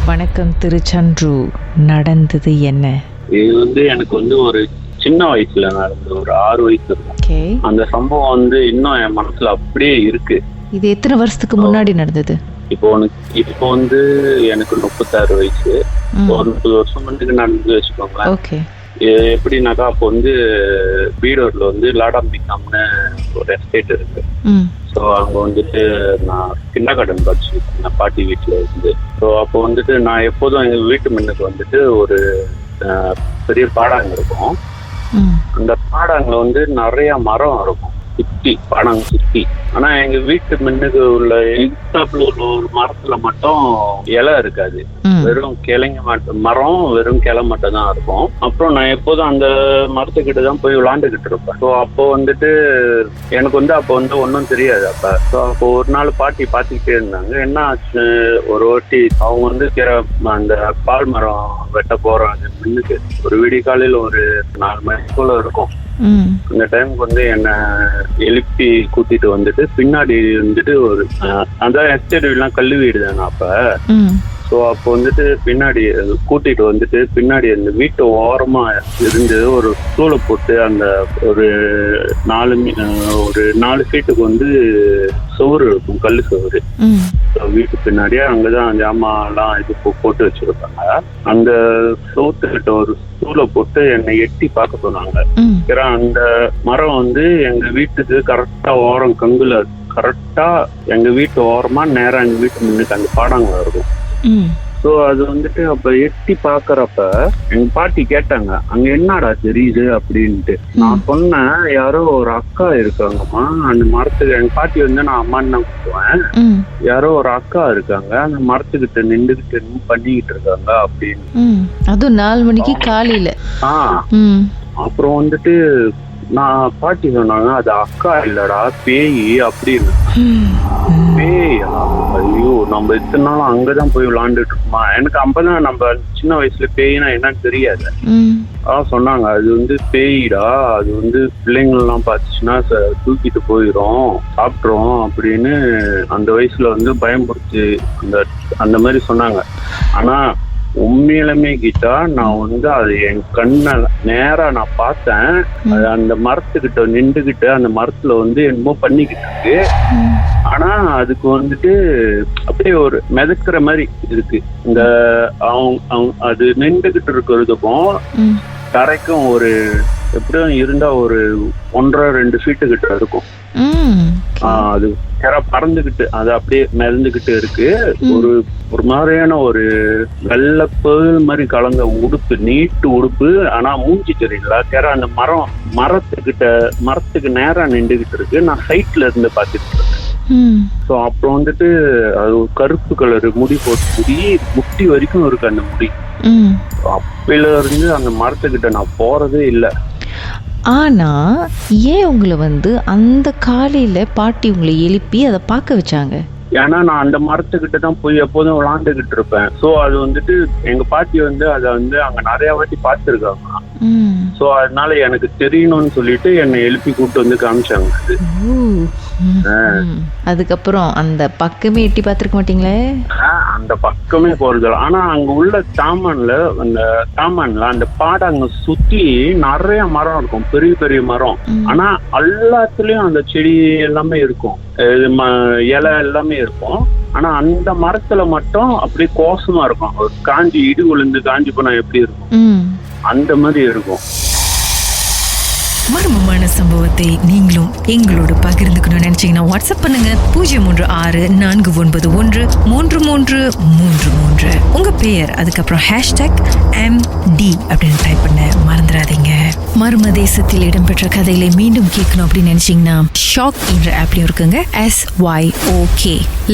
வணக்கம் திருச்சன்று, நடந்தது என்ன? இது எனக்கு ஒரு சின்ன வயசுல நடந்தது, ஒரு 6 வயசு இருக்கும். அந்த சம்பவம் இன்னும் என் மனசுல அப்படியே இருக்கு. இது எத்தனை வருஷத்துக்கு முன்னாடி நடந்தது? இப்போ எனக்கு 36 வயசு. ஒரு 30 வருஷம் முன்னாடி நடந்து வச்சுக்கோங்களேன். ஓகே. எப்படின்னாக்கா அப்போ பீடூர்ல லாடாம்பிகாம்னு ஒரு எஸ்டேட் இருக்கு. ஸோ அங்கே நான் கிண்டர்கார்டன் படிச்சுருக்கேன் பாட்டி வீட்டில் இருந்து. ஸோ அப்போ நான் எப்போதும் எங்கள் வீட்டு முன்னுக்கு ஒரு பெரிய பாடாங்க இருக்கும். அந்த பாடாங்கில் நிறைய மரம் இருக்கும், சுற்றி பாடாங்க சுற்றி. ஆனா எங்க வீட்டு முன்னுக்கு உள்ள எக்ஸாம்பிள் ஒரு மரத்துல மட்டும் இலை இருக்காது, வெறும் கிளைங்க மட்டும், மரம் வெறும் கிளை மட்டும் தான் இருக்கும். அப்புறம் நான் எப்போதும் அந்த மரத்துக்கிட்ட தான் போய் விளாண்டுக்கிட்டு இருப்பேன். ஸோ அப்போ எனக்கு அப்போ ஒன்றும் தெரியாது அப்ப. ஸோ அப்போ ஒரு நாள் பாட்டி பார்த்துக்கிட்டே இருந்தாங்க. என்ன ஆச்சு, ஒரு வாட்டி அவங்க அந்த பால் மரம் வெட்ட போறாங்க முன்னுக்கு. ஒரு விடிய காலையில ஒரு 4 மணி போல இருக்கும். அந்த டைமுக்கு என்ன எழுப்பி கூட்டிட்டு பின்னாடி ஒரு அந்த எஸ்டேட் வீடுலாம் கல்லு வீடு தானே அப்ப. ஸோ அப்போ பின்னாடி கூட்டிட்டு பின்னாடி அந்த வீட்டு ஓரமா இருந்து ஒரு ஸ்டூலை போட்டு அந்த ஒரு 4 ஃபீட்டுக்கு சோறு இருக்கும், கல்லு சோறு. வீட்டு பின்னாடியே அங்கதான் ஜாமான்லாம் போட்டு வச்சிருப்பாங்க. அந்த சோத்துக்கிட்ட ஒரு ஸ்டூலை போட்டு என்னை எட்டி பார்க்க சொன்னாங்க. அந்த மரம் எங்க வீட்டுக்கு கரெக்டா ஓரம் கங்குல, கரெக்டா எங்க வீட்டு ஓரமா நேரா எங்க வீட்டு முன்னுக்கு அந்த பாடாங்க இருக்கும். ஸோ அது அப்ப எட்டி பாக்குறப்ப எங்க பாட்டி கேட்டாங்க, அங்க என்னடா தெரியுது அப்படின்ட்டு. நான் சொன்னேன், யாரோ ஒரு அக்கா இருக்காங்கம்மா அந்த மரத்துக்கு. எங்க பாட்டி நான் அம்மான்னு தான் கூப்பிடுவேன். யாரோ ஒரு அக்கா இருக்காங்க அந்த மரத்துக்கிட்ட நின்றுகிட்டு பண்ணிக்கிட்டு இருக்காங்க அப்படின்னு. அதுவும் 4 மணிக்கு காலையில. அப்புறம் நான் பாட்டி சொன்னாங்க, அது அக்கா இல்லடா பேய் அப்படின்னு. பேயா? ஐயோ, நம்ம இத்தனை நாள் அங்கதான் போய் விளாண்டுட்டு இருக்கோமா. எனக்கு அப்பதான் நம்ம சின்ன வயசுல பேய்னா என்னன்னு தெரியாது. சொன்னாங்க, அது பேய்டா, அது பிள்ளைங்கள்லாம் பார்த்துச்சுன்னா தூக்கிட்டு போயிடும், சாப்பிட்றோம் அப்படின்னு அந்த வயசுல பயம்படுத்தி அந்த மாதிரி சொன்னாங்க. ஆனா உண்மையிலுமே கீதா, நான் அது என் கண்ண நேரா நான் பார்த்தேன். அது அந்த மரத்துக்கிட்ட நின்றுகிட்டு அந்த மரத்துல என்னமோ பண்ணிக்கிட்டு இருக்கு. ஆனா அதுக்கு அப்படியே ஒரு மிதக்கிற மாதிரி இருக்கு. இந்த அது நின்றுகிட்டு இருக்கிறதுக்கும் தரைக்கும் ஒரு எப்படியும் இருந்தா ஒரு 1.5-2 ஃபீட்டு கிட்ட இருக்கும். அது பறந்துகிட்டு அது அப்படியே மிதந்துகிட்டு இருக்கு. ஒரு மாதிரியான ஒரு வெள்ளை பேல் மாதிரி கலந்த உடுப்பு, நீட்டு உடுப்பு. ஆனா மூஞ்சி தெரியல. அந்த மரத்துக்கு நேரா நின்றுகிட்டு இருக்கு. நான் சைட்ல இருந்து பாத்துட்டு இருக்கேன். ஸோ அப்புறம் அது ஒரு கருப்பு கலரு முடி போட்டு, முட்டி வரைக்கும் இருக்கு அந்த முடி. அப்பையில இருந்து அந்த மரத்துக்கிட்ட நான் போறதே இல்லை. ஆனா ஏன் உங்களை அந்த காலையில பாட்டி உங்களை எழுப்பி அதை பார்க்க வச்சாங்க? ஏன்னா நான் அந்த மரத்துக்கிட்ட தான் போய் எப்போதும் விளாண்டுகிட்டு இருப்பேன். ஸோ அது எங்க பாட்டி அதை அங்க நிறைய வாட்டி பார்த்துருக்காங்க. ஸோ அதனால எனக்கு தெரியணும்னு சொல்லிட்டு என்னை எழுப்பி கூப்பிட்டு காமிச்சாங்க. அதுக்கப்புறம் அந்த பக்கமே எட்டி பார்த்திருக்க மாட்டீங்களே? அந்த பக்கமே போறது. ஆனா அங்க உள்ள சாமான்ல அந்த பாடாங்க சுத்தி நிறைய மரம் இருக்கும், பெரிய பெரிய மரம். ஆனா எல்லாத்துலயும் அந்த செடி எல்லாமே இருக்கும், இலை எல்லாமே இருக்கும். ஆனா அந்த மரத்துல மட்டும் அப்படியே கோசமா இருக்கும். ஒரு காஞ்சி இடி விழுந்து காஞ்சி போனா எப்படி இருக்கும் அந்த மாதிரி இருக்கும். மர்மமான சம்பவத்தை நீங்களும் எங்களோடு பகிர்ந்துக்கணும்னு நினைச்சீங்கன்னா வாட்ஸ்அப் பண்ணுங்க 036-491-3333. உங்க பெயர், அதுக்கப்புறம் #MD அப்படின்னு டைப் பண்ண மறந்துடாதீங்க. மர்மதேசத்தில் இடம்பெற்ற கதைகளை மீண்டும் கேட்கணும் அப்படின்னு நினைச்சீங்கன்னா ஷாக் என்ற ஆப்லயும் இருக்குங்க. SYOK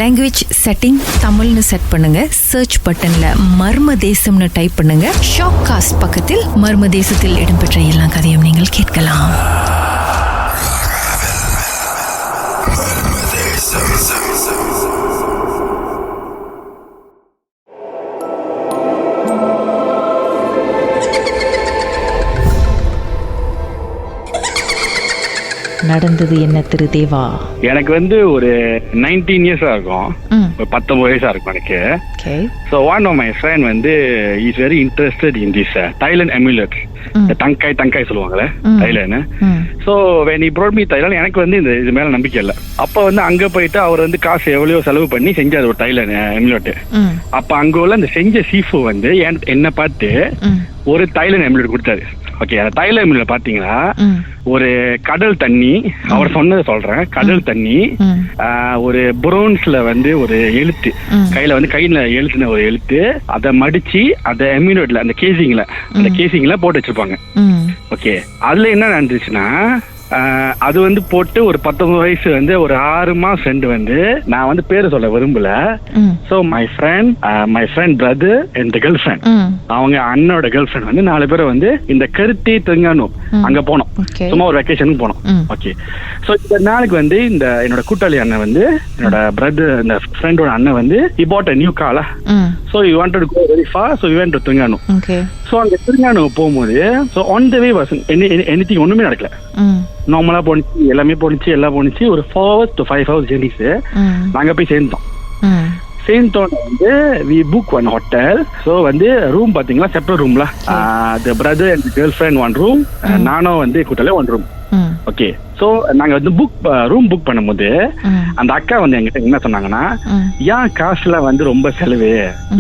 லாங்குவேஜ் செட்டிங் தமிழ்னு செட் பண்ணுங்க. சர்ச் பட்டன்ல மர்மதேசம்னு டைப் பண்ணுங்க. ஷாக் காஸ்ட் பக்கத்தில் மர்மதேசத்தில் இடம்பெற்ற எல்லா கதையும் நீங்கள் கேட்கலாம். நடந்தது என்ன திரு தேவா? எனக்கு வந்து ஒரு 19 இயர்ஸா இருக்கும், ஒரு 19 வயசா இருக்கும் எனக்கு. So one of my friend வந்து is very interested in this Thailand amulet, தங்காய் சொல்லுவாங்களே தைலன்னு. So when he brought me Thailand, எனக்கு வந்து இது மேல நம்பிக்கை இல்லை. அப்ப வந்து அங்க போயிட்டு அவர் வந்து காசு எவ்வளவோ செலவு பண்ணி செஞ்சாரு ஒரு Thailand amulet. அப்ப அங்க உள்ள அந்த செஞ்ச சீஃபு வந்து என்ன பார்த்து ஒரு Thailand amulet கொடுத்தாரு. ஓகே, அந்த Thailand amulet பாத்தீங்கன்னா ஒரு கடல் தண்ணி, அவர் சொன்னதை சொல்றேன், கடல் தண்ணி, ஒரு புரோன்ஸ்ல வந்து ஒரு எழுத்து, கையில எழுத்துன ஒரு எழுத்து, அதை மடிச்சு அதை எம்யூனட்ல அந்த கேசிங்ல போட்டு வச்சிருப்பாங்க. ஓகே, அதுல என்ன நடந்துச்சுன்னா அது வந்து போட்டு ஒரு 19 வயசு வந்து ஒரு 6 மாசம் வந்து நான் வந்து பேரு சொல்ல விரும்பல. So my friend brother and girl friend, அவங்க அண்ணோட கேர்ள் ஃப்ரெண்ட் வந்து 4 பேரை வந்து இந்த கருத்தி தெங்கானூர் அங்க போனோம், சும்மா ஒரு வெக்கேஷனுக்கு போனோம். ஓகே, சோ இந்த நாளைக்கு வந்து இந்த என்னோட கூட்டாளி அண்ணன் வந்து என்னோட பிரதர் இந்த ஃப்ரெண்டோட அண்ணன் வந்து he bought a new car. So he wanted to go very far, so we went to Thenganu. So அங்க திருங்கானு போகும்போது so on the way was anything ஒண்ணுமே நடக்கல, நார்மலா போனிச்சு, எல்லாமே போனிச்சு, எல்லாம் போனிச்சு. ஒரு 4 hours to 5 hours ஜெர்னிஸ் நாங்க போய் சேர்ந்தோம். வந்து we book one hotel. So வந்து ரூம் பாத்தீங்களா, செப்பரேட் ரூம்ல the brother and the girlfriend one room, நானும் வந்து கூட்டாளி one room. ஓகே, சோ நாங்க வந்து ரூம் புக் பண்ணும்போது அந்த அக்கா வந்து எங்கிட்ட என்ன சொன்னாங்கன்னா, ஏன் காசுல வந்து ரொம்ப செலவு,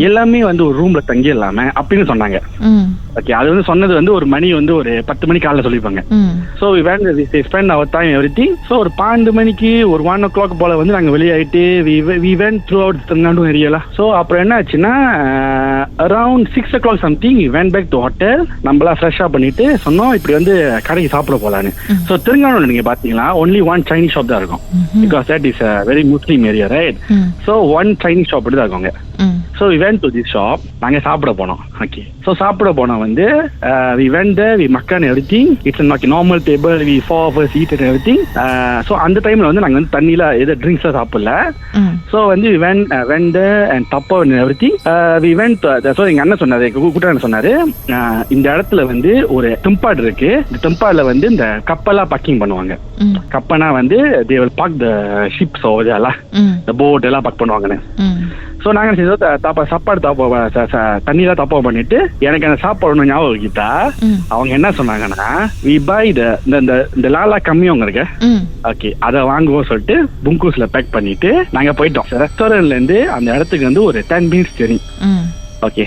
எல்லாமே வந்து ஒரு ரூம்ல தங்கி இல்லாம அப்படின்னு சொன்னாங்க. ஓகே, அது வந்து சொன்னது வந்து ஒரு மணி வந்து ஒரு 10 மணி காலைல சொல்லிப்பாங்க. So we spend our time everything. So ஒரு 12 மணிக்கு ஒரு 1 o'clock போல வந்து நாங்க வெளியாயிட்டு we went throughout Thenganu area. So அப்புறம் என்ன ஆச்சுன்னா around 6 o'clock something we went back to hotel. நம்மளா ஃப்ரெஷ்ஷா பண்ணிட்டு சொன்னோம் இப்படி வந்து கடைக்கு சாப்பிட போலான்னு. சோ திருங்கானூர்ல நீங்க பாத்தீங்கன்னா only one Chinese shop தான் இருக்கும், because that is a very Muslim area, right? So one Chinese shop தான் இருக்குங்க. So we went to this shop, நாங்க சாப்பிட போனோம். ஓகே, so சாப்பிட போனோம் வந்து we went there, we makan everything, it's a normal table, we 4 of us eat and everything. So அந்த டைம்ல வந்து நாங்க வந்து தண்ணில எது ட்ரிங்க்ஸ் சாப்பிடல. So வந்து we went there and top up and everything. We went so எங்க அண்ணன் சொன்னாரு, கூட்டாளி சொன்னாரு, இந்த இடத்துல வந்து ஒரு டெம்பாட் இருக்கு, இந்த டெம்பாட்ல வந்து இந்த கப்பலா பக்கிங் பண்ணுவாங்க. கப்பனா வந்து they will park the ships over there, the boat எல்லாம் பார்க் பண்ணுவாங்கன்னு. ஸோ நாங்கள் சாப்பாடு தண்ணியெல்லாம் தப்பா பண்ணிட்டு எனக்கு அந்த சாப்பாடு ஞாபகம் வைக்கிட்டா அவங்க என்ன சொன்னாங்கன்னா, வி பாய் இந்த லாலா கம்மியவங்க இருக்கு, ஓகே, அதை வாங்குவோம் சொல்லிட்டு புங்கூஸ்ல பேக் பண்ணிட்டு நாங்க போயிட்டோம். ரெஸ்டாரண்ட்ல இருந்து அந்த இடத்துக்கு வந்து ஒரு 10 minutes ஜெர்னி. ஓகே,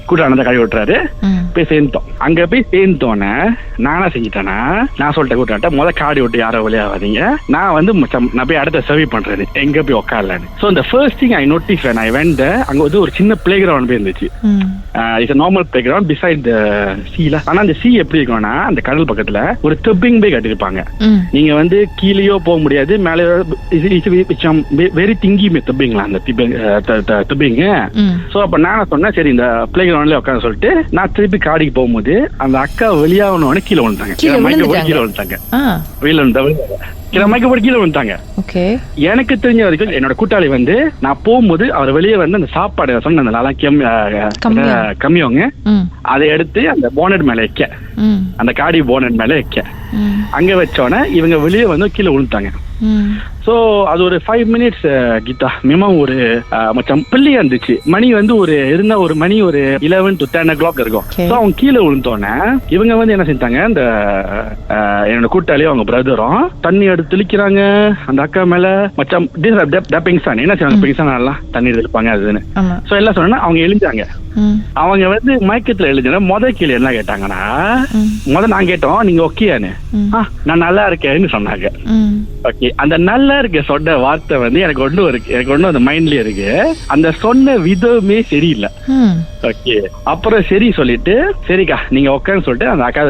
கூட அனந்த கழுவி விட்டுறாரு, போய் சேர்ந்தோம். அங்க போய் சேர்ந்தோன்னே நானா செஞ்சுட்டேன்னா, நான் சொல்லிட்டேன் கூட்டாட்ட காடி விட்டு யாரோ விளையாடாதீங்க, நான் வந்து நான் போய் அடுத்த சர்வ் பண்றது எங்க போய் உட்காரலான்னு. ஸோ இந்த first thing I notice when I went there, அங்க வந்து ஒரு சின்ன பிளே கிரவுண்ட் போய் இருந்துச்சு. It's normal play ground beside த சீல. ஆனா அந்த சீ எப்படி இருக்கும்னா, அந்த கடல் பக்கத்துல ஒரு தெப்பிங் போய் கட்டிருப்பாங்க. நீங்க வந்து கீழேயோ போக முடியாது, மேலே வெரி திங்கி தெப்பிங்களா அந்த தெப்பிங். ஸோ அப்ப நான் சொன்னேன் சரி இந்த பிளே கிரவுண்ட்ல உட்காந்து சொல்லிட்டு நான் திருப்பி காடிக்கு போகும்போது அந்த அக்கா வெளியாகணும்னு கீழே விழுந்தாங்க, கீழே விழுந்தாங்க, கீழே வந்துட்டாங்க. எனக்கு தெரிஞ்ச வரைக்கும் என்னோட கூட்டாளி வந்து நான் போகும்போது அவர் வெளியே வந்து அந்த சாப்பாடு சொன்ன கம்மியவங்க அதை எடுத்து அந்த போனட் மேல வைக்க, அந்த காடி போனட் மேல வைக்க, அங்க வச்சோன்னே இவங்க வெளியே வந்து கீழே விழுந்துட்டாங்க. சோ அது ஒரு 5 minutes கீதா, மினிமம் ஒரு மச்சம் பள்ளியா இருந்துச்சு. மணி வந்து ஒரு மணி ஒரு 11 to 10 o'clock இருக்கும். சோ அவங்க கீழே விழுந்தோன்னே இவங்க வந்து என்ன செஞ்சாங்க, இந்த என்னோட கூட்டாளியும் அவங்க பிரதரும் தண்ணி எடுத்து தெளிக்கிறாங்க அந்த அக்கா மேல. மச்சம் பெங்சான் என்ன செய்வாங்க, பெங்சான் எல்லாம் தண்ணி எடுத்துப்பாங்க அதுன்னு. சோ எல்லாம் சொன்னா அவங்க எழுந்தாங்க. அவங்க வந்து மயக்கத்துல எழுதுன கீழே என்ன கேட்டாங்கன்னா, நான் கேட்டோம் நீங்க ஓகேயானு, நான் நல்லா இருக்கேன்னு சொன்னாங்க. ஓகே, அந்த நல்லா இருக்க சொன்ன வார்த்தை வந்து எனக்கு ஒண்ணு அந்த மைண்ட்லயே இருக்கு. அந்த சொன்ன விதமே சரியில்லை. ஓகே, அப்புறம் சரி சொல்லிட்டு சரிக்கா நீங்க உட்காந்து சொல்லிட்டு அந்த அக்கா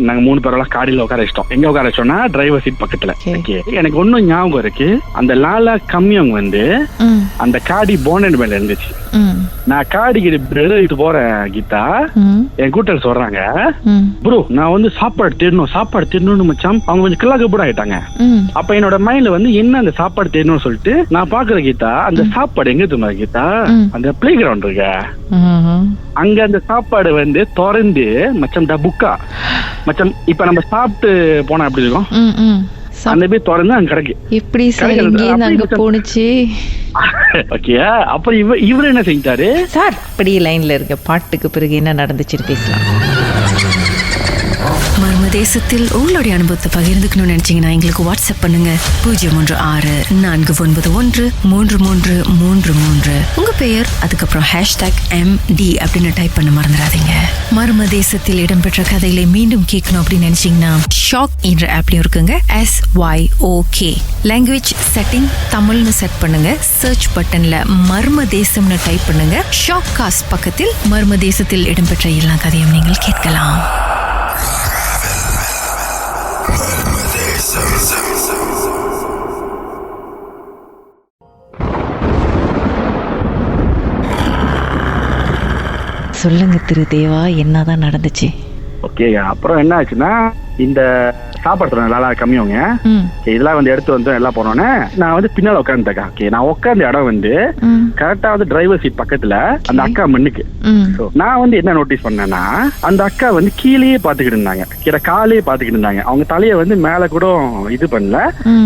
நாங்க 3 பேரெல்லாம் காடியில உட்கார வச்சிட்டோம். எங்க உட்கார வச்சோம்னா டிரைவர் சீட் பக்கத்துல. ஓகே, எனக்கு ஒன்னும் ஞாபகம் இருக்கு, அந்த லாலா கம்மியவங்க வந்து அந்த காடி போனட் மேல இருந்துச்சு. நான் காடிக்கு போறேன் கீதா, என் கூட்டல் சொல்றாங்க, ப்ரோ நான் வந்து சாப்பாடு தேடணும் மச்சான். அவங்க கொஞ்சம் கிளாக்க ஆயிட்டாங்க. அப்ப என்னோட மைண்ட்ல வந்து என்ன அந்த சாப்பாடு தேடணும்னு சொல்லிட்டு நான் பாக்குற கீதா, அந்த சாப்பாடு எங்க தெரியுமா கீதா, அந்த பிளே கிரவுண்ட் இருக்கு, அங்க அந்த சாப்பாடு வந்து திறந்து மச்சம் புக்கா மச்சம். இப்ப நம்ம சாப்பிட்டு போனா எப்படி இருக்கும், அந்த போய் திறந்து அங்க கிடக்கு. எப்படி சார் இங்கேருந்து அங்க போனுச்சு? ஓகே, அப்புறம் இவரு என்ன செஞ்சாரு சார்? அப்படியே லைன்ல இருக்க, பாட்டுக்கு பிறகு என்ன நடந்துச்சுன்னு பேசலாம். மர்மதேசத்தில் உங்களுடைய அனுபவத்தை பகிர்ந்துக்கணும்னு நினைச்சீங்கன்னா எங்களுக்கு வாட்ஸ்அப் பண்ணுங்க 016-491-3333. உங்க பெயர் அதுக்கப்புறம் #MD அப்படின்னு டைப் பண்ண மறந்துடாதீங்க. மர்மதேசத்தில் இடம்பெற்ற கதைகளை மீண்டும் கேட்கணும் அப்படின்னு நினைச்சீங்கன்னா ஷாக் என்ற ஆப்லயும் இருக்குங்க. SYOK லாங்குவேஜ் செட்டிங் தமிழ்னு செட் பண்ணுங்க. சர்ச் பட்டன்ல மர்மதேசம்னு டைப் பண்ணுங்க. ஷாக் காஸ்ட் பக்கத்தில் மர்மதேசத்தில் இடம்பெற்ற எல்லா கதையும் நீங்கள் கேட்கலாம். சொல்லுங்க திரு தேவா, என்னதான் நடந்துச்சு? ஓகே, அப்புறம் என்ன ஆச்சுன்னா இந்த சாப்பாடு நல்லா கம்மியவங்க இதெல்லாம் வந்து எடுத்து வந்து எல்லாம் போனோன்னே நான் வந்து பின்னால உட்காந்துட்டேன். ஓகே, நான் உட்காந்த இடம் வந்து கரெக்டா வந்து டிரைவர் சீட் பக்கத்துல அந்த அக்கா மண்ணுக்கு. நான் வந்து என்ன நோட்டீஸ் பண்ணேன்னா அந்த அக்கா வந்து கீழேயே பாத்துக்கிட்டு இருந்தாங்க, கீழே காலையே பாத்துக்கிட்டு இருந்தாங்க. அவங்க தலையை வந்து மேல கூட இது பண்ணல,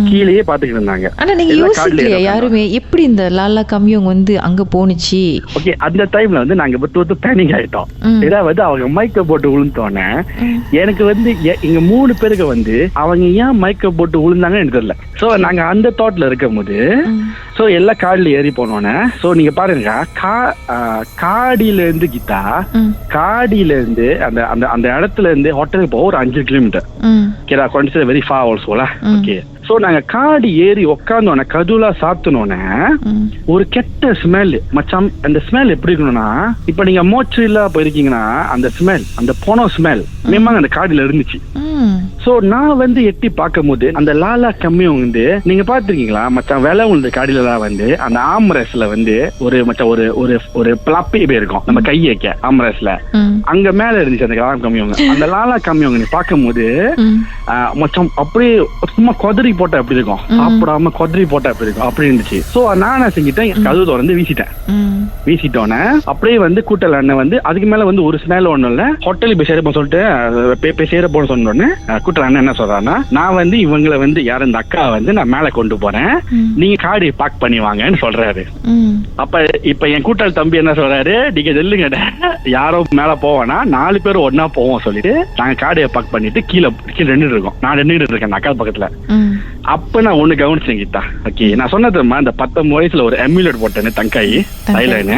கீழேயே பாத்துக்கிட்டு இருந்தாங்க. ஆனா நீங்க யோசிக்கலையா யாருமே எப்படி இந்த லாலா கம்மியவங்க வந்து அங்க போனுச்சு? ஓகே, அந்த டைம்ல வந்து நாங்க பேனிக் ஆயிட்டோம். ஏதாவது அவங்க மைக்க போட்டு விழுந்தோன்னே எனக்கு வந்து இங்க 3 பேருக்கு வந்து அவங்க ஏன் மைக்க போட்டு விழுந்தாங்கன்னு எனக்கு தெரியல. சோ நாங்க அந்த தாட்ல இருக்கும் போது சோ எல்லா காடில ஏறி போனோன்னே சோ நீங்க பாருங்க காடியில இருந்து கிட்டா காடியில இருந்து அந்த அந்த அந்த இடத்துல இருந்து ஹோட்டலுக்கு போக ஒரு 5 கிலோமீட்டர் கொஞ்சம் வெரி ஃபா ஆல்சோல. ஓகே, சோ நாங்க காடி ஏறி உக்காந்தோன்னே கதுலா சாத்தினோன்னே ஒரு கெட்ட ஸ்மெல் மச்சான். அந்த ஸ்மெல் எப்படி இருக்கணும்னா இப்ப நீங்க மோச்சரிலா போயிருக்கீங்கன்னா அந்த ஸ்மெல், அந்த போனோ ஸ்மெல் மேமாங்க அந்த காடியில இருந்துச்சு. சோ நான் வந்து எட்டி பார்க்கும் போது அந்த லாலா கம்மியும் வந்து நீங்க பாத்துருக்கீங்களா மச்சான், விலை உள்ள காடியில வந்து அந்த ஆம்ரஸ்ல வந்து ஒரு மச்சான் ஒரு ஒரு ஒரு பிளப்பி இருக்கும் நம்ம கை வைக்க ஆம்ரஸ்ல அங்க மேல இருந்துச்சு அந்த லாலா கம்மியவங்க. அந்த லாலா கம்மியவங்க நீ பார்க்கும் போது மச்சான் அப்படியே சும்மா கொதறி போட்டா எப்படி இருக்கும், சாப்பிடாம கொதறி போட்டா எப்படி இருக்கும் அப்படி இருந்துச்சு. சோ நான் என்ன செஞ்சுட்டேன், கதவு திறந்து வீசிட்டோன்னே அப்படியே வந்து கூட்டல் அண்ணன் வந்து அதுக்கு மேல வந்து ஒரு ஸ்மெல் ஒண்ணும் இல்ல. ஹோட்டலுக்கு போய் சேரப்போ சொல்லிட்டு சேரப்போன்னு சொன்னோடனே கூட்டல் அண்ணன் என்ன சொல்றாருன்னா நான் வந்து இவங்களை வந்து யார் இந்த அக்கா வந்து நான் மேல கொண்டு போறேன், நீங்க காடி பார்க் பண்ணி வாங்கன்னு சொல்றாரு. அப்ப இப்ப என் கூட்டல் தம்பி என்ன சொல்றாரு, நீங்க சொல்லுங்க யாரோ மேல போவோம்னா 4 பேர் ஒன்னா போவோம் சொல்லிட்டு நாங்க காடியை பார்க் பண்ணிட்டு கீழே நின்றுட்டு இருக்கோம். நான் நின்றுட்டு இருக்கேன் அக்கா பக்கத்துல. அப்ப நான் ஒண்ணு கவனிச்சேன் கீதா. ஓகே, நான் சொன்னதுமா இந்த 19 வயசுல ஒரு எம்யூலட் போட்டேன்னு தங்காய் தைலன்னு.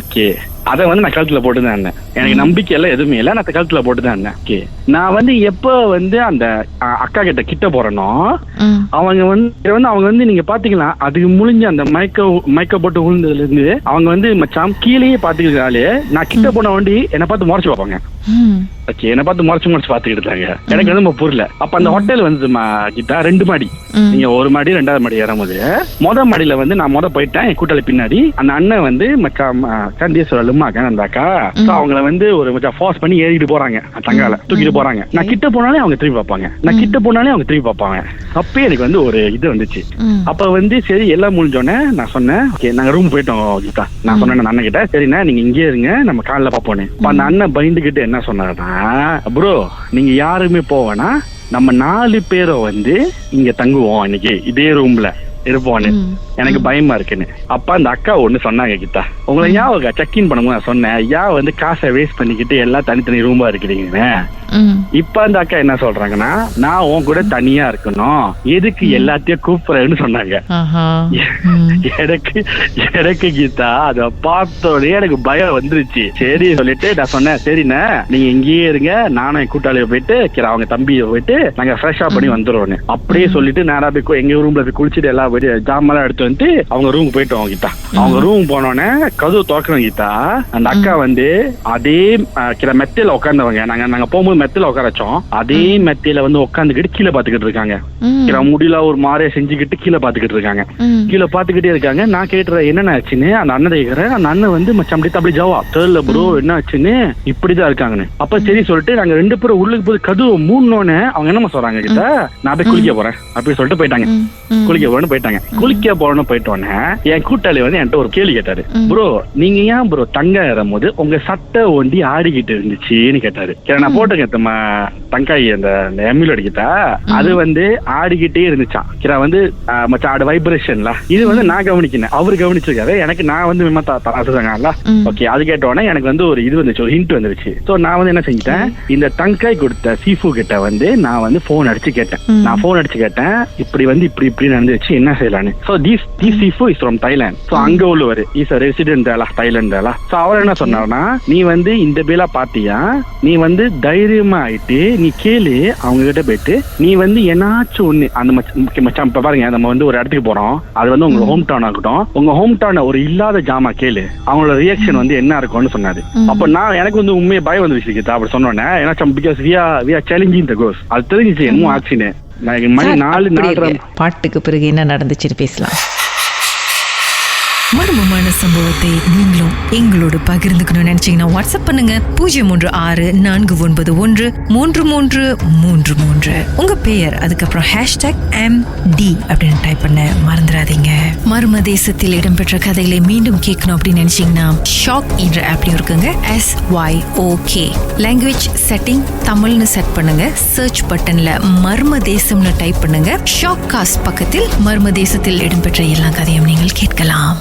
ஓகே, அதை வந்து நான் கழுத்துல போட்டுதான் இருந்தேன். எனக்கு நம்பிக்கை எல்லாம் எதுவுமே இல்லை, நான் கழுத்துல போட்டுதான் இருந்தேன். ஓகே, நான் வந்து எப்ப வந்து அந்த அக்கா கிட்ட போறேனோ அவங்க வந்து நீங்க பாத்தீங்கன்னா அதுக்கு முடிஞ்ச அந்த மைக்க போட்டு விழுந்ததுல இருந்து அவங்க வந்து மச்சாம் கீழேயே பாத்துக்கிறாலே நான் கிட்ட போன வண்டி என்னை பார்த்து முறைச்சு பார்ப்பாங்க. ஓகே, என்னை பார்த்து முறைச்சு பாத்துக்கிட்டு இருந்தாங்க. எனக்கு வந்து புரியல. அப்ப அந்த ஹோட்டல் வந்து கிட்ட 2 மாடி, நீங்க 1 மாடி 2வது மாடி ஏறும்போது மொதல் மாடியில வந்து நான் போயிட்டேன். என் கூட்டாளி பின்னாடி அந்த அண்ணன் வந்து அந்த அக்கா அவங்கள வந்து ஒரு ஃபோர்ஸ் பண்ணி ஏறிட்டு போறாங்க, தங்கால தூக்கிட்டு போறாங்க. நான் கிட்ட போனாலே அவங்க திரும்பி பார்ப்பாங்க. அப்பயே எனக்கு வந்து ஒரு இது வந்துச்சு. அப்ப வந்து சரி எல்லாம் முடிஞ்சோடனே நான் சொன்னேன், ஓகே நாங்க ரூம் போயிட்டோம் கீதா. நான் சொன்னேன் அண்ணன் கிட்ட, சரிண்ணா நீங்க இங்கே இருங்க நம்ம காலைல பாப்போன்னு. அந்த அண்ணன் பயந்துகிட்டு என்ன சொன்னாருன்னா, ப்ரோ நீங்க யாருமே போவேனா, நம்ம 4 பேரும் வந்து இங்க தங்குவோம், இன்னைக்கு இதே ரூம்ல இருப்போன்னு. எனக்கு பயமா இருக்குன்னு. அப்ப அந்த அக்கா ஒண்ணு சொன்னாங்க கிட்டா, உங்களை ஞாபகம் செக்இன் பண்ணும்போது நான் சொன்னேன், ஏன் வந்து காசை வேஸ்ட் பண்ணிக்கிட்டு எல்லாம் தனித்தனி ரூம்பா இருக்கிறீங்க. இப்ப அந்த அக்கா என்ன சொல்றாங்கன்னா, நான் உன் கூட தனியா இருக்கணும், எதுக்கு எல்லாத்தையும் கூப்பிடுறேன்னு சொன்னாங்க. எனக்கு கீதா அத பார்த்தோடனே எனக்கு பயம் வந்துருச்சு. சரி சொல்லிட்டு நான் சொன்னேன், சரிண்ணே நீங்க இங்கேயே இருங்க, நானும் என் கூட்டாளிய போயிட்டு அவங்க தம்பியை போயிட்டு நாங்க ஃப்ரெஷ்ஷா பண்ணி வந்துருவோம் அப்படியே சொல்லிட்டு நேரா போய் எங்க ரூம்ல போய் குளிச்சுட்டு எல்லாம் போயிட்டு ஜாமெல்லாம் எடுத்து வந்து அவங்க ரூம் போயிட்டோம் கீதா. அவங்க ரூம் போனோடனே கதவு திறக்கணும் கீதா. அந்த அக்கா வந்து அதே மெத்தையில உட்காந்தவங்க, நாங்க போகும்போது மெத்தையில உட்கார வச்சோம், அதே மெத்தையில வந்து உட்காந்துக்கிட்டு கீழே பாத்துக்கிட்டு இருக்காங்க. முடியல ஒரு மாதிரியா செஞ்சுக்கிட்டு கீழே பாத்துக்கிட்டு இருக்காங்க. கீழே பாத்துக்கிட்டே இருக்காங்க. நான் கேட்டுறேன் என்ன ஆச்சுன்னு. அந்த அண்ணன் கேட்கிறேன். அந்த அண்ணன் வந்து அப்படி ஜவா தெரியல ப்ரோ என்ன ஆச்சுன்னு, இப்படிதான் இருக்காங்கன்னு. அப்ப சரி சொல்லிட்டு நாங்க 2 பேரும் உள்ளுக்கு போய் கதவு மூடனோன்னு அவங்க என்னமா சொல்றாங்க கிட்ட, நான் போய் குளிக்க போறேன் அப்படின்னு சொல்லிட்டு போயிட்டாங்க. குளிக்க போறேன்னு போயிட்டாங்க. குளிக்க போறோன்னு போயிட்டோன்னே என் கூட்டாளி வந்து என்கிட்ட ஒரு கேள்வி கேட்டாரு, ப்ரோ நீங்க ஏன் ப்ரோ தங்க ஏறும் போது உங்க சட்டை ஒண்டி ஆடிக்கிட்டு இருந்துச்சுன்னு கேட்டாரு. நான் போட்டுக்க பாத்தீங்க தங்காய் அந்த எம்யூலட் கிட்ட அது வந்து ஆடிக்கிட்டே இருந்துச்சான். வந்து மச்சான் ஆடு வைப்ரேஷன்ல இது வந்து நான் கவனிக்கிறேன், அவரு கவனிச்சிருக்காரு. எனக்கு நான் வந்து தராசுதாங்கல்ல ஓகே, அது கேட்டோன்னே எனக்கு வந்து ஒரு இது வந்துச்சு, ஒரு ஹிண்ட் வந்துருச்சு. சோ நான் வந்து என்ன செஞ்சிட்டேன், இந்த தங்காய் கொடுத்த சீஃபு கிட்ட வந்து நான் வந்து போன் அடிச்சு கேட்டேன். நான் போன் அடிச்சு கேட்டேன், இப்படி வந்து இப்படி நடந்துச்சு, என்ன செய்யலான்னு. So this sifu is from Thailand. So அங்க உள்ளவர் is a resident Thailand. So அவர் என்ன சொன்னார்னா, நீ வந்து இந்த பேலா பாத்தியா, நீ வந்து தைரியமா ஆயிட்டு நீ கேளு அவங்க கிட்ட போயிட்டு, நீ வந்து என்னாச்சும் ஒண்ணு அந்த மச்சான் இப்ப பாருங்க, நம்ம வந்து ஒரு இடத்துக்கு போறோம், அது வந்து உங்க ஹோம் டவுன் ஆகட்டும், உங்க ஹோம் டவுன் ஒரு இல்லாத ஜாமா கேளு, அவங்களோட ரியாக்ஷன் வந்து என்ன இருக்கும்னு சொன்னாரு. அப்ப நான் எனக்கு வந்து உண்மையை பயம் வந்து விஷயம் அப்படி சொன்னோன்னே, ஏன்னா because we are challenging the ghost. அது தெரிஞ்சிச்சு என்னமோ ஆச்சுன்னு. மணி 4 பாட்டுக்கு பிறகு என்ன நடந்துச்சுன்னு பேசலாம். மர்மமான சம்பவத்தை நீங்களும் எங்களோடு பகிர்ந்துக்கணும்னு நினைச்சீங்கன்னா வாட்ஸ்அப் பண்ணுங்க 036-491-3333. உங்க பெயர் அதுக்கப்புறம் #MD அப்படின்னு டைப் பண்ண மறந்துடாதீங்க. மர்ம தேசத்தில் இடம்பெற்ற கதைகளை மீண்டும் கேட்கணும் அப்படின்னு நினைச்சீங்கன்னா ஷாக் என்ற ஆப்லயும் இருக்குங்க. SYOK லாங்குவேஜ் செட்டிங் தமிழ்னு செட் பண்ணுங்க. சர்ச் பட்டன்ல மர்ம தேசம்னு டைப் பண்ணுங்க. ஷாக் காஸ்ட் பக்கத்தில் மர்ம தேசத்தில் இடம்பெற்ற எல்லா கதையும் நீங்கள் கேட்கலாம்.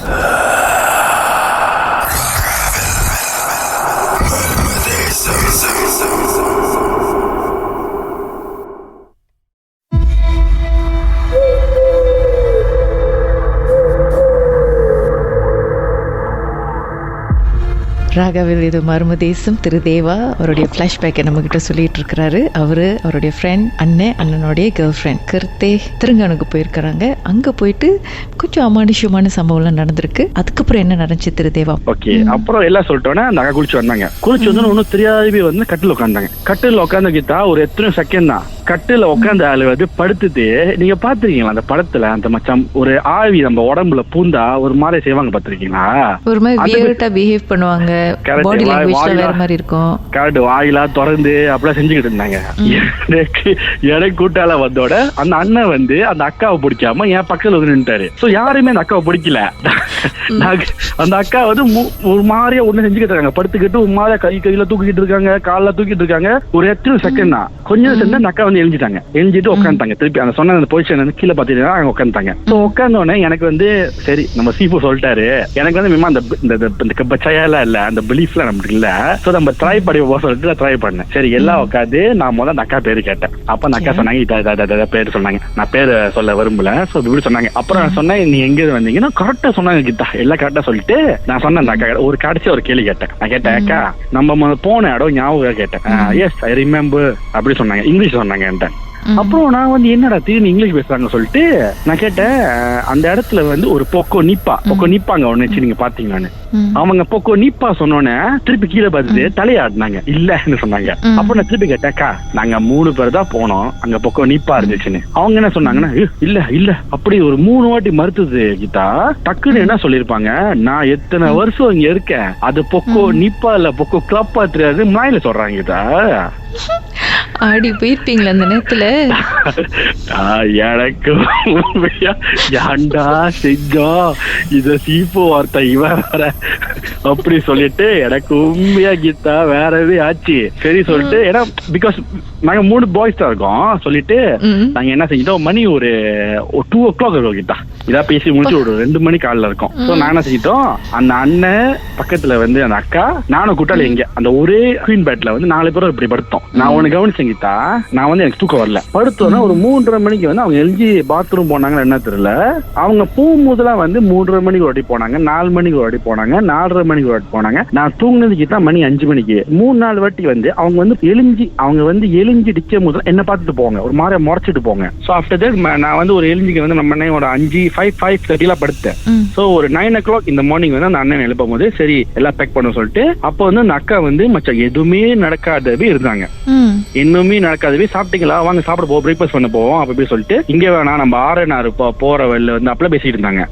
ராகவில் இது மர்மதேசம். திரு தேவா அவருடைய ஃபிளாஷ்பேக்கை நம்ம கிட்ட சொல்லிட்டு இருக்கிறாரு. அவருடைய ஃப்ரெண்ட் அண்ணனுடைய கேர்ள் ஃப்ரெண்ட் கருத்தே திருங்கனுக்கு போயிருக்கிறாங்க. அங்க போயிட்டு கொஞ்சம் அமானுஷ்யமான சம்பவம்லாம் நடந்திருக்கு. அதுக்கப்புறம் என்ன நடந்துச்சு திரு தேவா? ஓகே, அப்புறம் எல்லாம் சொல்லிட்டோன்னா அந்த அக்கா குளிச்சு வந்தாங்க. குளிச்சு வந்து ஒன்னும் தெரியாதவே வந்து கட்டில் உட்காந்தாங்க. கட்டில் உட்காந்துக்கிட்டா ஒரு எத்தனை செகண்ட் தான் கட்டில உட்காந்த ஆளு வந்து படுத்துட்டு, நீங்க பாத்துருக்கீங்களா அந்த படத்துல அந்த மச்சம் ஒரு ஆவி நம்ம உடம்புல பூந்தா ஒரு மாதிரி செய்வாங்க, பாத்துருக்கீங்களா? ஒரு மாதிரி வியர்டா பிஹேவ் பண்ணுவாங்க, பாடி லாங்குவேஜ் வேற மாதிரி இருக்கும். கரெக்ட், வாயிலா திறந்து அப்படியே செஞ்சுக்கிட்டு இருந்தாங்க. எனக்கு கூட்டால வந்தோட அந்த அண்ணன் வந்து அந்த அக்காவை பிடிக்காம என் பக்கத்துல வந்து நின்ட்டாரு. சோ யாருமே அந்த அக்காவை பிடிக்கல. அந்த அக்கா வந்து ஒரு மாதிரியா ஒண்ணு செஞ்சுக்கிட்டு இருக்காங்க, படுத்துக்கிட்டு ஒரு மாதிரியா கையில தூக்கிட்டு இருக்காங்க, காலில் தூக்கிட்டு இருக்காங்க. ஒரு எத்தனை செகண்ட் தான் கொஞ்சம் சேர்ந்து அந்த அக்கா வந்து எழுஞ்சிட்டாங்க. எழுஞ்சிட்டு உட்காந்துட்டாங்க. திருப்பி அந்த சொன்ன அந்த பொசிஷன் வந்து கீழே பாத்தீங்கன்னா அங்க உட்காந்துட்டாங்க. சோ உட்காந்தோடனே எனக்கு வந்து சரி நம்ம சீஃபு சொல்லிட்டாரு, எனக்கு வந்து மேமா அந்த பச்சையெல்லாம் இல்ல, அந்த பிலீஃப்ல நமக்கு இல்ல. சோ நம்ம ட்ரை பண்ணி சொல்லிட்டு ட்ரை பண்ணேன். சரி எல்லாம் உட்காந்து நான் முதல்ல அந்த அக்கா பேரு கேட்டேன். அப்ப அந்த அக்கா சொன்னாங்க பேரு சொன்னாங்க. நான் பேரு சொல்ல விரும்பல. சோ இப்படி சொன்னாங்க. அப்புறம் நான் சொன்னேன் நீ எங்க வந்தீங்கன்னா கரெக்டா சொன்னாங்க கிட்டா, எல்லாம் கரெக்டா சொல்லிட்டு நான் சொன்னேன். அந்த அக்கா ஒரு கடைசி ஒரு கேள்வி கேட்டேன். நான் கேட்டேன், அக்கா நம்ம போன இடம் ஞாபகம் கேட்டேன். எஸ் ஐ ரிமெம்பர் அப்படி சொன்னாங்க, இங்கிலீஷ் சொன்னாங்க என்கிட்ட. அப்புறம் நான் வந்து என்னடா திடீர்னு இங்கிலீஷ் பேசுறாங்க சொல்லிட்டு நான் கேட்டேன். அந்த இடத்துல வந்து ஒரு பொக்கோ நிப்பாங்க ஒண்ணு நீங்க பாத்தீங்கன்னு. அவங்க பொக்கோ நிப்பா சொன்னோன்னே திருப்பி கீழே பார்த்துட்டு தலையாடினாங்க, இல்லன்னு சொன்னாங்க. அப்ப நான் திருப்பி கேட்டேன்க்கா, நாங்க 3 பேர் தான் போனோம், அங்க பொக்கோ நிப்பா இருந்துச்சுன்னு. அவங்க என்ன சொன்னாங்கன்னா, இல்ல அப்படி ஒரு 3 வாட்டி மறுத்தது கிட்டா. டக்குன்னு என்ன சொல்லிருப்பாங்க, நான் எத்தனை வருஷம் இங்க இருக்கேன், அது பொக்கோ நிப்பா இல்ல பொக்கோ கிளப்பா தெரியாது மலையில சொல்றாங்க கிட்டா. ஆடி போயிருப்பீங்களா அந்த நேரத்துல? எனக்கு ஏன்டா செஞ்சோம் இத சீப்பு வார்த்தை இவன் வேற அப்படி சொல்லிட்டு எனக்கு உண்மையா கீதா வேறவே ஆச்சு. சரி சொல்லிட்டு, ஏன்னா பிகாஸ் நாங்க 3 பாய்ஸ் தான் இருக்கோம் சொல்லிட்டு நாங்க என்ன செஞ்சிட்டோம், மணி ஒரு 2 o'clock இருக்கும் கீதா. இதா பேசி முடிச்சு ஒரு 2 மணி காலைல இருக்கும். சோ நான் என்ன செஞ்சிட்டோம், அந்த அண்ணன் பக்கத்துல வந்து அந்த அக்கா நானும் கூட்டாளி எங்க அந்த ஒரே குவீன் பெட்ல வந்து 4 பேரும் இப்படி படுத்தோம். நான் உனக்கு கவனிச்சேன் கீதா, நான் வந்து எனக்கு தூக்கம் வரல. படுத்தோன்னா ஒரு 3:30 மணிக்கு வந்து அவங்க எழுஞ்சி பாத்ரூம் போனாங்கன்னு என்ன தெரியல. அவங்க போகும்போதெல்லாம் வந்து 3:30 மணிக்கு ஒரு வாட்டி போனாங்க, 4 மணிக்கு ஒரு வாட்டி போனாங்க, 4:30 மணிக்கு ஒரு வாட்டி போனாங்க. நான் தூங்குனதுக்கு தான் மணி 5 மணிக்கு. 3-4 வாட்டி வந்து அவங்க வந்து எழுஞ்சிடிக்கும் போது என்ன பார்த்துட்டு போங்க, ஒரு மாதிரி முறைச்சிட்டு போங்க. சோ ஆஃப்டர் தட் நான் வந்து ஒரு எழுஞ்சிக்கு வந்து நம்ம ஒரு 5:30 படுத்தேன். சோ ஒரு 9 o'clock இந்த மார்னிங் வந்து அந்த அண்ணன் எழுப்பும் போது சரி எல்லாம் பேக் பண்ண சொல்லிட்டு, அப்போ வந்து அந்த அக்கா வந்து மச்சம் எதுவுமே நடக்காதவே இருந்தாங்க. இன்னும் ஒண்ணுமே நடக்காது. சாப்பிட்டீங்களா, வாங்க சாப்பிட போவோம், பிரேக்ஃபாஸ்ட் பண்ண போவோம் அப்படி சொல்லிட்டு இங்க வேணா நம்ம 6 போற வழியில வந்து அப்பெல்லாம் பேசிட்டு இருந்தாங்க.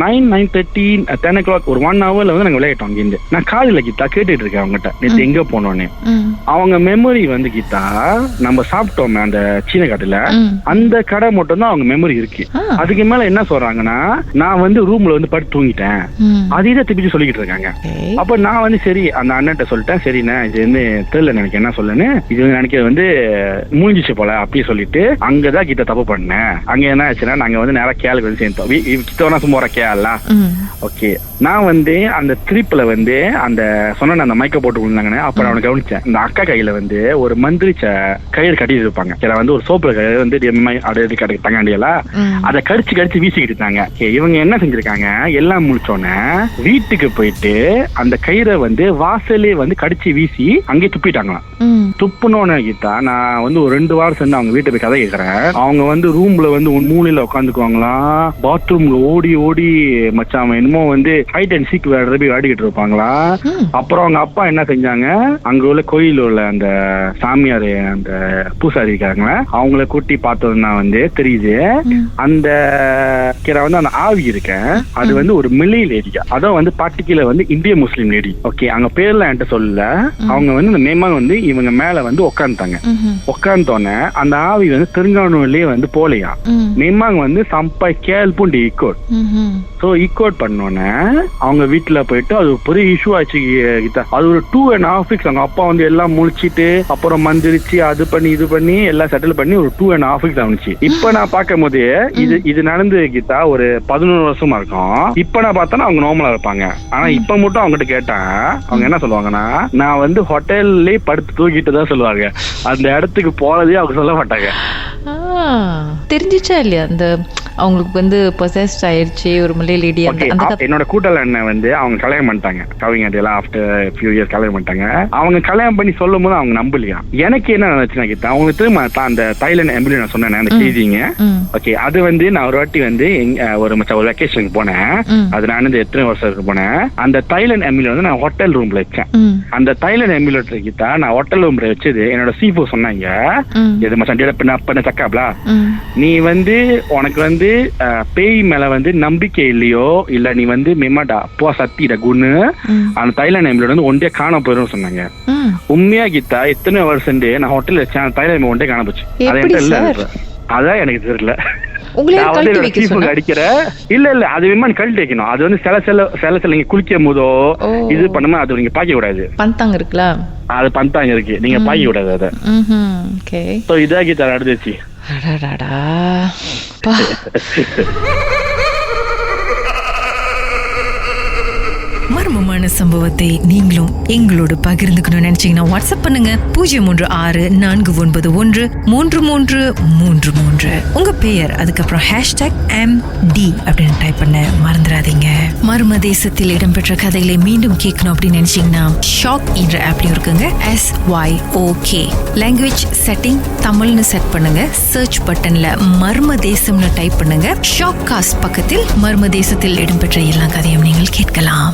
9:30 10 o'clock ஒரு 1 hourல வந்து நாங்க விளையாட்டோம். அங்க இருந்து நான் காலையில கீதா கேட்டுட்டு இருக்கேன் அவங்ககிட்ட, நேற்று எங்க போனோன்னு. அவங்க மெமரி வந்து கீதா நம்ம சாப்பிட்டோமே அந்த சீன கடையில, அந்த கடை மட்டும் தான் அவங்க மெமரி இருக்கு. அதுக்கு மேல என்ன சொல்றாங்கன்னா, நான் வந்து ரூம்ல வந்து படுத்து தூங்கிட்டேன், அதைதான் திருப்பி சொல்லிக்கிட்டு இருக்காங்க. அப்ப நான் வந்து சரி அந்த அண்ணன்ட்ட சொல்லிட்டேன், சரிண்ணே இது வந்து தெரியல எனக்கு என்ன சொல்லுன்னு, இது வந்து நினைக்கிறது வந்து மூஞ்சிச்சு போல அப்படி சொல்லிட்டு அங்கதான் கீதா தப்பு பண்ணேன். அங்க என்ன ஆச்சுன்னா, நாங்க வந்து நேரம் கேளுக்கு வந்து சேர்ந்தோம். கிட்டோனா சும்மா கேளா ஓகே. நான் வந்து அந்த ட்ரிப்ல வந்து அந்த சொன்ன அந்த மைக்க போட்டு விழுந்தாங்கன்னு அப்புறம் அவனை கவனிச்சேன். இந்த அக்கா கையில வந்து ஒரு மந்திரிச்ச கயிறு கட்டிட்டு இருப்பாங்க. வந்து ஒரு சோப்பு கயிறு வந்து தங்காண்டியெல்லாம் அதை கடிச்சு வீசிக்கிட்டு இருந்தாங்க. இவங்க என்ன செஞ்சிருக்காங்க, எல்லாம் முடிச்சோன்னே வீட்டுக்கு போயிட்டு அந்த கயிறை வந்து வாசலே வந்து கடிச்சு வீசி அங்கே துப்பிட்டாங்களாம். துப்புனோன்னு கீதா நான் வந்து ஒரு 2 வாரம் சேர்ந்து அவங்க வீட்டை போய் கதை கேட்கறேன். அவங்க வந்து ரூம்ல வந்து மூலையில உட்காந்துக்குவாங்களாம், பாத்ரூம்ல ஓடி ஓடி மச்சாம என்னமோ வந்து ஹைட் அண்ட் சீக் விளையாடிக்கிட்டு இருப்பாங்களா. அப்புறம் அவங்க அப்பா என்ன செஞ்சாங்க, அங்க உள்ள கோயில் உள்ள அந்த சாமியார் அந்த பூசாரி இருக்காங்களா அவங்கள கூட்டி பார்த்ததுன்னா வந்து தெரியுது அந்த வந்து அந்த ஆவி இருக்கேன் அது வந்து ஒரு மில்லி லேடியா, அதான் வந்து பார்ட்டிகுலர் வந்து இந்திய முஸ்லீம் லேடி. ஓகே, அங்க பேர்ல என்கிட்ட சொல்லல. அவங்க வந்து இந்த மேமாக வந்து இவங்க மேல வந்து உட்காந்துட்டாங்க. உட்காந்தோன்னே அந்த ஆவி வந்து திருங்கானூர்லயே வந்து போலையா, மேமாங்க வந்து சம்பாய் கேள்புண்டி ஈக்கோட். ஸோ ஈக்கோட் பண்ணோன்னே அவங்க வீட்டுல போயிட்டு அது ஒரு பெரிய இஷ்யூ ஆச்சு. அது ஒரு 2.5 weeks அவங்க அப்பா வந்து எல்லாம் முழிச்சிட்டு அப்புறம் மந்திரிச்சு அது பண்ணி இது பண்ணி எல்லாம் செட்டில் பண்ணி ஒரு 2.5 weeks ஆனிச்சு. இப்ப நான் பார்க்கும் போது இது நடந்து கீதா ஒரு 11 வருஷமா இருக்கும். இப்ப நான் பார்த்தா அவங்க நார்மலா இருப்பாங்க. ஆனா இப்ப மட்டும் அவங்ககிட்ட கேட்டேன், அவங்க என்ன சொல்லுவாங்கன்னா, நான் வந்து ஹோட்டல்லே படுத்து தூக்கிட்டு தான் சொல்லுவாங்க, அந்த இடத்துக்கு போனதே அவங்க சொல்ல மாட்டாங்க. தெரிஞ்சிச்சா இல்லையா அந்த அவங்களுக்கு வந்து பொசஸ்ட் ஆயிடுச்சு ஒரு மலை லேடி? என்னோட கூட்டல அண்ணன் வந்து அவங்க கல்யாணம் பண்ணிட்டாங்க, கவிங்க எல்லாம் ஆஃப்டர் ஃபியூ இயர்ஸ் கல்யாணம் பண்ணிட்டாங்க. அவங்க கல்யாணம் பண்ணி சொல்லும் போது அவங்க நம்பலையா. எனக்கு என்ன நினைச்சுனா கேட்டா, அவங்க திரும்ப அந்த தைலண்ட் எம்பிளி நான் சொன்னேன் அந்த கேஜிங்க. ஓகே, அது வந்து நான் ஒரு வாட்டி வந்து ஒரு வெக்கேஷனுக்கு போனேன். அது நான் வந்து எத்தனை வருஷத்துக்கு போனேன். அந்த தைலண்ட் எம்பிளி வந்து நான் ஹோட்டல் ரூம்ல வச்சேன். அந்த தைலண்ட் எம்பிளி கிட்ட நான் ஹோட்டல் ரூம்ல வச்சது என்னோட சீஃபோ சொன்னாங்க, இது மச்சான் சக்காப்லா, நீ வந்து உனக்கு வந்து பேய் மேல வந்து நம்பிக்கை இல்லையோ இல்ல நீ வந்து மெமடா போ சத்திட குன்னு அந்த தைலாண்ட் எம்பிளோட வந்து ஒன்றே காண போயிடும் சொன்னாங்க. உண்மையா கீதா எத்தனை வருஷம் நான் ஹோட்டல் வச்சேன், அந்த தைலாண்ட் ஒன்றே காண போச்சு. அதான் எனக்கு தெரியல. அடிக்கிற இல்ல அது விமானம் கழட்டி வைக்கணும். அது வந்து சில நீங்க குளிக்கும் போதோ இது பண்ணுமா அது நீங்க பாக்க கூடாது. பந்தாங்க இருக்குல்ல, அது பந்தாங்க இருக்கு, நீங்க பாக்க கூடாது அதை. இதான் கீதா நடந்துச்சு. மர்மமான சம்பவத்தை நீங்களும் எங்களோடு பகிர்ந்துக்கணும்னு நினைச்சீங்கன்னா வாட்ஸ்அப் பண்ணுங்க 0364333333. உங்க பெயர் அதுக்கப்புறம் #MD அப்படின்னு டைப் பண்ண மறந்துடாதீங்க. மர்ம தேசத்தில் இடம்பெற்ற கதைகளை மீண்டும் கேட்கணும் அப்படின்னு நினைச்சீங்கன்னா ஷாக் என்ற ஆப்லயும் இருக்குங்க. SYOK லாங்குவேஜ் செட்டிங் தமிழ்னு செட் பண்ணுங்க. சர்ச் பட்டன்ல மர்ம தேசம்னு டைப் பண்ணுங்க. ஷாக் காஸ்ட் பக்கத்தில் மர்ம தேசத்தில் இடம்பெற்ற எல்லா கதையும் நீங்கள் கேட்கலாம்.